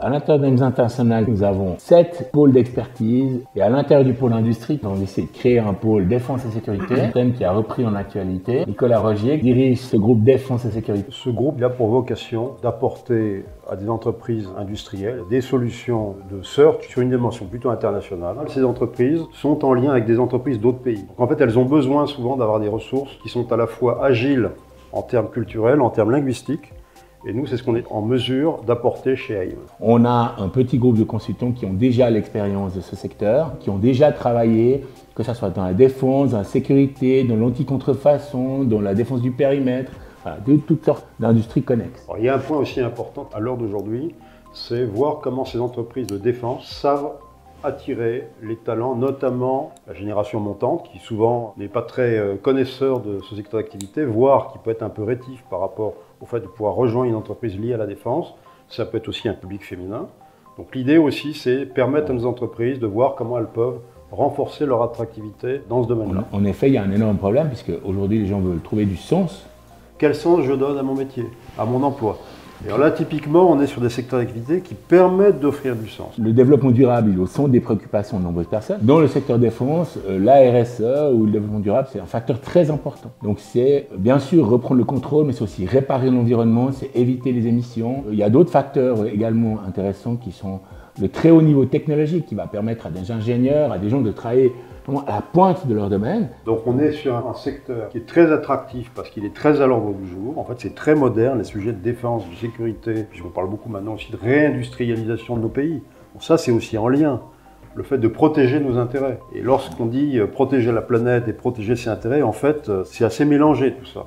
À l'intérieur d'Organisation internationale, nous avons 7 pôles d'expertise et à l'intérieur du pôle industrie, on essaie de créer un pôle défense et sécurité, un thème qui a repris en actualité. Nicolas Rogier dirige ce groupe défense et sécurité. Ce groupe a pour vocation d'apporter à des entreprises industrielles des solutions de search sur une dimension plutôt internationale. Ces entreprises sont en lien avec des entreprises d'autres pays. Donc en fait, elles ont besoin souvent d'avoir des ressources qui sont à la fois agiles en termes culturels, en termes linguistiques. Et nous, c'est ce qu'on est en mesure d'apporter chez AIM. On a un petit groupe de consultants qui ont déjà l'expérience de ce secteur, qui ont déjà travaillé, que ce soit dans la défense, dans la sécurité, dans l'anti-contrefaçon, dans la défense du périmètre, voilà, de toutes sortes d'industries connexes. Alors, il y a un point aussi important à l'heure d'aujourd'hui, c'est voir comment ces entreprises de défense savent attirer les talents, notamment la génération montante, qui souvent n'est pas très connaisseur de ce secteur d'activité, voire qui peut être un peu rétif par rapport au fait de pouvoir rejoindre une entreprise liée à la défense. Ça peut être aussi un public féminin. Donc l'idée aussi, c'est permettre à nos entreprises de voir comment elles peuvent renforcer leur attractivité dans ce domaine-là. En effet, il y a un énorme problème, puisque aujourd'hui les gens veulent trouver du sens. Quel sens je donne à mon métier, à mon emploi? Et alors là, typiquement, on est sur des secteurs d'activité qui permettent d'offrir du sens. Le développement durable il est au centre des préoccupations de nombreuses personnes. Dans le secteur défense, la RSE ou le développement durable, c'est un facteur très important. Donc c'est bien sûr reprendre le contrôle, mais c'est aussi réparer l'environnement, c'est éviter les émissions. Il y a d'autres facteurs également intéressants qui sont le très haut niveau technologique qui va permettre à des ingénieurs, à des gens de travailler à la pointe de leur domaine. Donc on est sur un secteur qui est très attractif parce qu'il est très à l'ordre du jour. En fait, c'est très moderne, les sujets de défense, de sécurité. Puis on parle beaucoup maintenant aussi de réindustrialisation de nos pays. Bon, ça, c'est aussi en lien. Le fait de protéger nos intérêts. Et lorsqu'on dit protéger la planète et protéger ses intérêts, en fait, c'est assez mélangé tout ça.